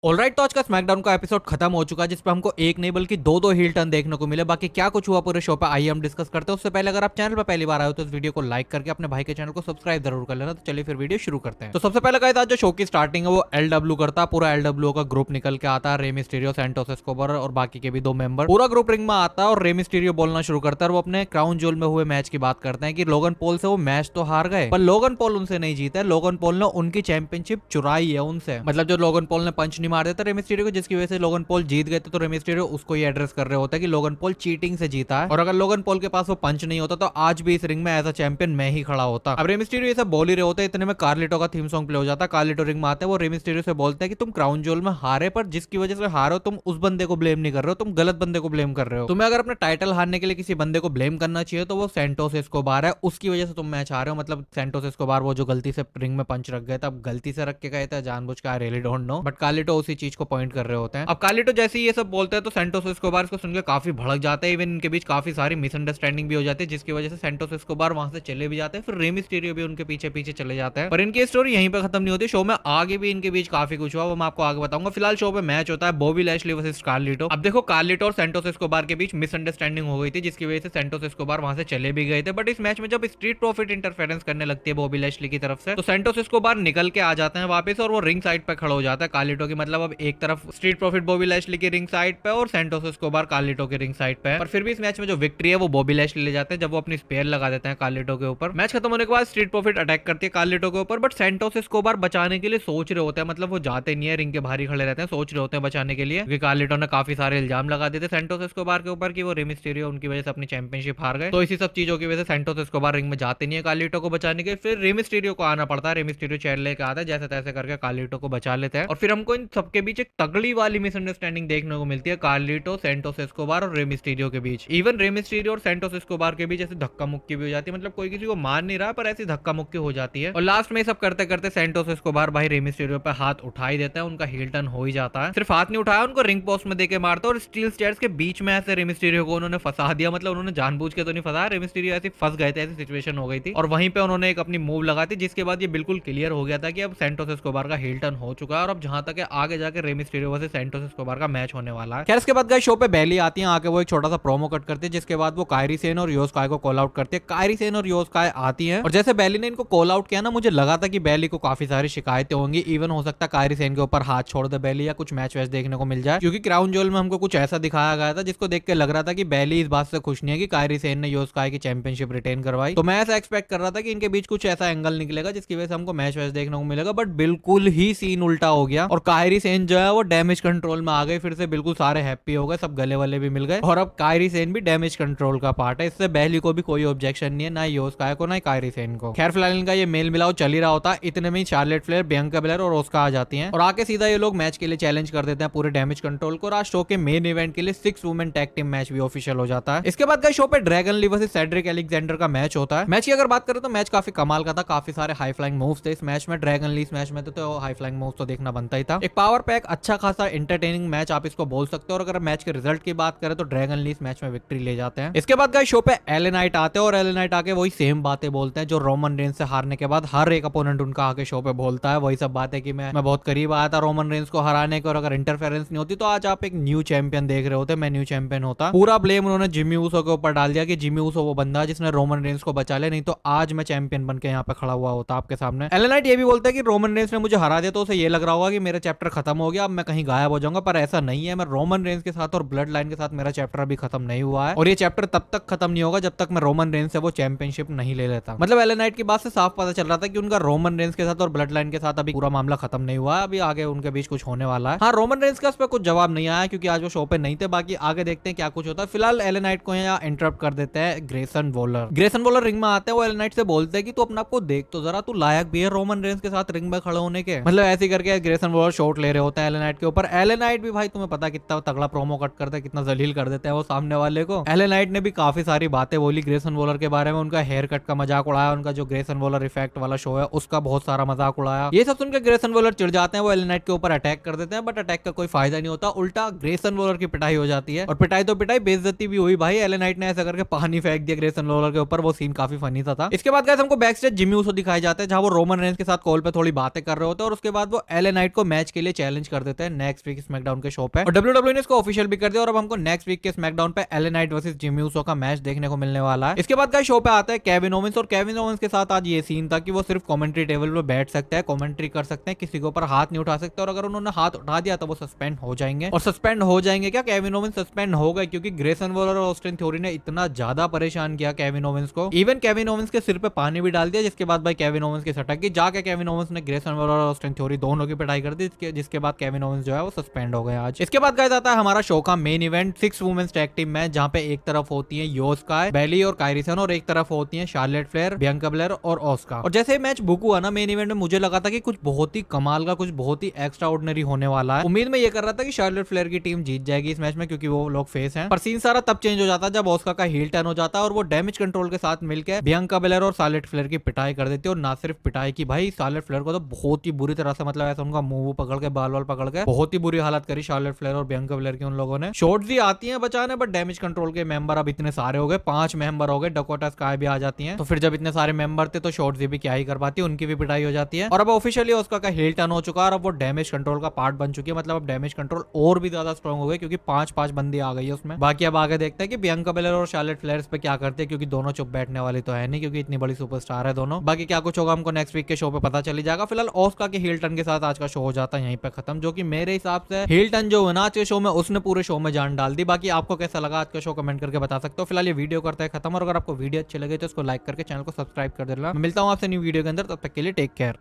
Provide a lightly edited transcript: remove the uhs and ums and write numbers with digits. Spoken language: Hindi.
ऑलराइट, तो आज का स्मैकडाउन का एपिसोड खत्म हो चुका है, जिसपे हमको एक नहीं बल्कि दो दो हील टर्न देखने को मिले। बाकी क्या कुछ हुआ पूरे शो पे आइए हम डिस्कस करते हैं। उससे पहले अगर आप चैनल पर पहली बार आए हो तो इस वीडियो को लाइक करके अपने भाई के चैनल को सब्सक्राइब जरूर कर लेना। तो चलिए फिर वीडियो शुरू करते हैं। तो सबसे पहले कहा था जो शो की स्टार्टिंग है वो एलडब्ल्यू करता है। पूरा एलडब्ल्यू का ग्रुप निकल के आता है, रे मिस्टीरियो, सैंटोस एस्कोबार और बाकी के भी दो मेंबर। पूरा ग्रुप रिंग में आता है और रे मिस्टीरियो बोलना शुरू करता है और वो अपने क्राउन ज्वेल में हुए मैच की बात करते हैं कि लोगन पॉल से वो मैच तो हार गए पर लोगन पॉल उनसे नहीं जीता। लोगन पॉल ने उनकी चैंपियनशिप चुराई है उनसे। मतलब जो लोगन पॉल ने पंच नहीं मार देता रे मिस्टीरियो को, जिसकी वजह से लोगन पॉल जीत गए थे, तो रे मिस्टीरियो उसको ये एड्रेस कर रहे होता है कि लोगन पॉल चीटिंग से जीता है और अगर लोगन पॉल के पास वो पंच नहीं होता तो आज भी इस रिंग में एज अ चैंपियन मैं ही खड़ा होता। अब रे मिस्टीरियो ये सब बोल ही रहे होते हैं, इतने में कार्लिटो का थीम सॉन्ग प्ले हो जाता है। कार्लिटो रिंग में आते हैं, वो रे मिस्टीरियो से बोलते हैं कि तुम क्राउन ज्वेल में हारे पर जिसकी वजह से हारो तुम उस बंदे को ब्लेम नहीं कर रहे हो, तुम गलत बंदे को ब्लेम कर रहे हो। तुम्हें अगर अपने टाइटल हारने के लिए किसी बंदे को ब्लेम करना चाहिए तो वो सैंटोस एस्कोबार है, उसकी वजह से तुम मैच हारे हो। मतलब सैंटोस एस्कोबार वो जो गलती से रिंग में पंच रख गए थे, अब गलती से रख के गए थे जानबूझ के, I really don't know, but Carlito उसी चीज को पॉइंट कर रहे होते हैं। अब कार्लिटो जैसे ही ये सब बोलते हैं तो सैंटोस एस्कोबार इसको सुनकर काफी भड़क जाते हैं। इवन इनके बीच काफी सारी मिसअंडरस्टैंडिंग भी हो जाती है, जिसकी वजह से सैंटोस एस्कोबार वहां से चले भी जाते हैं। फिर रे मिस्टीरियो भी उनके पीछे पीछे चले जाते हैं। पर इनकी स्टोरी यहीं पे खत्म नहीं होती, शो में आगे भी इनके बीच काफी कुछ हुआ, वो मैं आपको आगे बताऊंगा। फिलहाल शो पे मैच होता है बॉबी लैशली वर्सेस कार्लिटो। अब देखो, कार्लिटो और सैंटोस एस्कोबार के बीच मिसअंडरस्टैंडिंग हो गई थी, जिसकी वजह से सैंटोस एस्कोबार वहां से चले भी गए थे। बट इस मैच में जब स्ट्रीट प्रॉफिट इंटरफेरेंस करने लगती है बॉबी लैशली की तरफ से, तो सैंटोस एस्कोबार निकल के आ जाते हैं वापस और वो रिंग साइड पे खड़ा हो जाता है कार्लिटो की। मतलब अब एक तरफ स्ट्रीट प्रॉफिट बॉबी लैशली की रिंग साइड पे और सैंटोस एस्कोबार कार्लिटो के रिंग साइड पे है। पर फिर भी इस मैच में जो विक्ट्री है वो बॉबी लैशली ले जाते हैं जब वो अपनी स्पेयर लगा देते हैं कार्लिटो के ऊपर। मैच खत्म होने के बाद स्ट्रीट प्रॉफिट अटैक करती है कार्लिटो के ऊपर, बट सैंटोस एस्कोबार बचाने के लिए सोच रहे होते हैं। मतलब वो जाते नहीं है, रिंग के बाहर ही खड़े रहते हैं, सोच रहे होते हैं बचाने के लिए, क्योंकि कार्लिटो ने काफी सारे इल्जाम लगा दिए थे सैंटोस एस्कोबार के ऊपर कि वो रे मिस्टीरियो उनकी वजह से अपनी चैंपियनशिप हार गए। तो इसी सब चीजों की वजह से सैंटोस एस्कोबार रिंग में जाते नहीं है कार्लिटो को बचाने के। फिर रे मिस्टीरियो को आना पड़ता है, रे मिस्टीरियो चेयर लेके आता है, जैसे तैसे करके कार्लिटो को बचा लेते हैं। और फिर हमको इन सबके बीच एक तगड़ी वाली मिसअंडरस्टैंडिंग देखने को मिलती है कार्लिटो, सैंटोस एस्कोबार और रे मिस्टीरियो के बीच। इवन रे मिस्टीरियो और सैंटोस एस्कोबार के बीच ऐसे धक्का मुक्की भी हो जाती है। मतलब कोई किसी को मार नहीं रहा पर ऐसी धक्का मुक्की हो जाती है। और लास्ट में सब करते करते सैंटोस एस्कोबार भाई रे मिस्टीरियो पे हाथ उठा ही देता है, उनका हील टर्न हो ही जाता है। सिर्फ हाथ नहीं उठाया, उनको रिंग पोस्ट में देके मारता है और स्टील स्टेयर्स के बीच में ऐसे रे मिस्टीरियो को उन्होंने फंसा दिया। मतलब उन्होंने जानबूझ के तो नहीं फंसाया, रे मिस्टीरियो ऐसे फंस गए थे, ऐसी सिचुएशन हो गई थी और वहीं पे उन्होंने एक अपनी मूव लगाई थी, जिसके बाद ये बिल्कुल क्लियर हो गया था कि अब सैंटोस एस्कोबार का हील टर्न हो चुका है और अब जहां तक है आगे जाके Rey Mysterio versus Santos Escobar का मैच होने वाला है। खैर इसके बाद गाइस शो पे बैली आती है, आके वो एक छोटा सा प्रोमो कट करती है, जिसके बाद वो कायरी सेन और योस काय को कॉल आउट करती है। कायरी सेन और योस काय आती है और जैसे बैली ने इनको कॉल आउट किया ना, मुझे लगा था कि बैली को काफी सारी शिकायतें होंगी, इवन हो सकता है कायरी सेन के ऊपर हाथ छोड़ दे बैली या कुछ मैच वैच देखने को मिल जाए, क्योंकि क्राउन ज्वेल में हमको कुछ ऐसा दिखाया गया था जिसको देख के लग रहा था कि बैली इस बात से खुश नहीं है कि कायरी सेन ने योस काय की चैंपियनशिप रिटेन करवाई। तो मैं ऐसा एक्सपेक्ट कर रहा था कि इनके बीच कुछ ऐसा एंगल निकलेगा जिसकी वजह से हमको मैच वैच देखने को मिलेगा, बट बिल्कुल ही सीन उल्टा हो गया और कायरी सेन जो है वो डैमेज कंट्रोल में आ गए। फिर से बिल्कुल सारे हैप्पी हो गए, सब गले वाले भी मिल गए और अब कायरी सेन भी डैमेज कंट्रोल का पार्ट है। इससे बैली को भी कोई ऑब्जेक्शन नहीं है, ना योस काय को ना कायरी सेन को। खैर फिलहाल इनका ये मेल मिलाओ चल ही रहा होता है, इतने में ही चार्लेट फ्लेयर, बियांका बेलर और ओस्का आ जाती हैं और आके सीधा ये लोग मैच के लिए चैलेंज कर देते हैं पूरे डैमेज कंट्रोल को। आज शो के मेन इवेंट के लिए 6 वुमेन टैग टीम मैच भी ऑफिशियल हो जाता है। इसके बाद शो पे Dragon Lee versus Cedric Alexander का मैच होता है। मैच की अगर बात करें तो मैच काफी कमाल का था, काफी सारे हाई फ्लाइंग मूव्स थे इस मैच में। ड्रैगन ली इस मैच में तो हाई फ्लाइंग मूव्स तो देखना बनता ही था। एक पावर पैक अच्छा खासा एंटरटेनिंग मैच आप इसको बोल सकते हो। और अगर मैच के रिजल्ट की बात करें तो ड्रैगन ली इस मैच में विक्ट्री ले जाते हैं। इसके बाद शो पे एले नाइट आते हैं और एले नाइट आके वही सेम बातें बोलते हैं जो रोमन रेंज से हारने के बाद हर एक अपोनेंट उनका आके शो पे बोलता है। वही सब बात है कि मैं बहुत करीब आया था रोमन रेंज को हराने के और अगर इंटरफेरेंस नहीं होती तो आज आप एक न्यू चैंपियन देख रहे होते, मैं न्यू चैंपियन होता। पूरा ब्लेम उन्होंने जिमी ऊसो के ऊपर डाल दिया कि जिमी ऊसो वो बंदा जिसने रोमन रेंज को बचा लिया, नहीं तो आज मैं चैंपियन बन के यहाँ पे खड़ा हुआ होता आपके सामने। एले नाइट ये भी बोलता है कि रोमन रेंज ने मुझे हरा दिया तो उसे ये लग रहा होगा कि मेरा चैप्टर खत्म हो गया, अब मैं कहीं गायब हो जाऊंगा, पर ऐसा नहीं है। मैं रोमन रेंज के साथ और ब्लड लाइन के साथ मेरा चैप्टर अभी खत्म नहीं हुआ है और ये चैप्टर तब तक खत्म नहीं होगा जब तक मैं रोमन रेंज से वो चैंपियनशिप नहीं ले लेता। मतलब एले नाइट की बात से साफ पता चल रहा था कि उनका रोमन रेंज के साथ और ब्लड लाइन के साथ अभी पूरा मामला खत्म नहीं हुआ है, अभी आगे उनके बीच कुछ होने वाला है। हाँ, रोमन रेंज का उस पर कुछ जवाब नहीं आया क्योंकि आज वो शो पे नहीं थे, बाकी आगे देखते हैं क्या कुछ होता है। फिलहाल एले नाइट को यहाँ इंटरप्ट कर देते हैं Grayson Waller. Grayson Waller ring में आते हैं, वो एले नाइट से बोलते हैं कि तू अपने आप को देख तो जरा, तू लायक भी है रोमन रेंज के साथ रिंग में खड़े होने के। मतलब ऐसे करके ग्रेसन वॉलर शॉट ले रहे होते हैं एले नाइट के ऊपर। एले नाइट भी भाई तुम्हें पता कितना तगड़ा प्रोमो कट करते हैं, कितना जलील कर देते हैं वो सामने वाले को। एले नाइट ने भी काफी सारी बातें बोली ग्रेसन वॉलर के बारे में, उनका हेयर कट का मजाक उड़ाया, उनका जो ग्रेसन वॉलर इफेक्ट वाला शो है उसका बहुत सारा मजाक उड़ाया। ये सब सुनकर ग्रेसन वॉलर चिढ़ जाते हैं, वो एले नाइट के ऊपर अटैक कर देते हैं, बट अटैक का कोई फायदा नहीं होता, उल्टा ग्रेसन वॉलर की पिटाई हो जाती है। और पिटाई तो पिटाई, बेइज्जती भी हुई भाई। एले नाइट ने ऐसा करके पानी फेंक दिया ग्रेसन वॉलर के ऊपर, वो सीन काफी फनी था। इसके बाद गाइस हमको बैक स्टेज जिमी ऊसो दिखाए जाते हैं, जहां वो रोमन रेंज के साथ कॉल पे थोड़ी बातें कर रहे होते हैं और उसके बाद वो एले नाइट को मैच के लिए लिए चैलेंज कर देते हैं नेक्स्ट वीक स्मैकडाउन के शो पे, और WWE ने इसको ऑफिशियल भी कर दिया और अब हमको नेक्स्ट वीक के स्मैकडाउन पे LA Knight versus Jimmy Uso का मैच देखने को मिलने वाला है। इसके बाद का शो पे आता है केविन ओवेंस, और केविन ओवेंस के साथ आज ये सीन था कि वो सिर्फ कमेंट्री टेबल पे बैठ सकते हैं, कमेंट्री कर सकते हैं, किसी के ऊपर हाथ नहीं उठा सकते, और अगर उन्होंने हाथ उठा दिया तो वो सस्पेंड हो जाएंगे। और सस्पेंड हो जाएंगे क्या, केविन ओवेंस सस्पेंड हो गए, क्योंकि ग्रेसन वॉलर और ऑस्टिन थ्योरी ने इतना ज्यादा परेशान किया केविन ओवेंस को, इवन केविन ओवेंस के सिर पे पानी भी डाल दिया, जिसके बाद भाई केविन ओवेंस की सटक गई, जाके केविन ओवेंस ने ग्रेसन वॉलर और ऑस्टिन थ्योरी दोनों की पिटाई कर दी, जिसके बाद केविन ओवेंस जो है वो सस्पेंड हो गए आज। इसके बाद गाइस आता है हमारा शो का main event 6 women's tag team match, जहां पे एक तरफ होती है यो स्काई, बेली और कायरी सन, और एक तरफ होती है शार्लेट फ्लेयर, बियांका ब्लेयर और ऑस्का। और जैसे मैच बुक हुआ ना मेन इवेंट में, मुझे लगा था कि कुछ बहुत ही कमाल का, कुछ बहुत ही एक्स्ट्रा ऑर्डिनरी होने वाला है। उम्मीद में ये कर रहा था कि शार्लेट फ्लेयर की टीम जीत जाएगी इस मैच में, क्योंकि वो लोग फेस हैं। पर सीन सारा तब चेंज हो जाता है जब ऑस्का का हील टर्न हो जाता है और वो डैमेज कंट्रोल के साथ मिलकर बियांका ब्लेयर और शार्लेट फ्लेयर की पिटाई कर देती है। और ना सिर्फ पिटाई की भाई, शार्लेट फ्लेयर को तो बहुत ही बुरी तरह से, मतलब ऐसा उनका मुंह पकड़ के, बाल पकड़ के बहुत ही बुरी हालत करी शार्लेट फ्लेयर और बियांका ब्लेयर की उन लोगों ने। शॉट्स भी आती हैं बचाने, बट डैमेज कंट्रोल के मेंबर अब इतने सारे हो गए, 5 मेंबर हो गए, डकोटा स्काई भी आ जाती हैं, तो फिर जब इतने सारे मेंबर थे तो शॉट्स भी क्या ही कर पाती, उनकी भी पिटाई हो जाती है। और अब ऑफिशियली उसका का हील टर्न हो चुका है और अब वो डैमेज कंट्रोल का पार्ट बन चुकी है, मतलब अब डैमेज कंट्रोल और भी ज्यादा स्ट्रॉन्ग हो गए, क्योंकि 5 बंदी आ गई है उसमें। बाकी अब आगे देखते हैं कि बियांका ब्लेयर और शार्लेट फ्लेयर पे क्या करते हैं, क्योंकि दोनों चुप बैठने वाली तो है नहीं, क्योंकि इतनी बड़ी सुपरस्टार है दोनों। बाकी क्या कुछ होगा हमको नेक्स्ट वीक के शो पे पता चली जाएगा। फिलहाल ऑस्का के हील टर्न के साथ आज का शो हो जाता है यहीं पे खत्म, जो कि मेरे हिसाब से हील टर्न जो है ना आज के शो में, उसने पूरे शो में जान डाल दी। बाकी आपको कैसा लगा आज का शो कमेंट करके बता सकते हो। फिलहाल ये वीडियो करता है खत्म, और अगर आपको वीडियो अच्छी लगे तो इसको लाइक करके चैनल को सब्सक्राइब कर देना। मिलता हूँ आपसे न्यू वीडियो के अंदर, तब तक के लिए टेक केयर।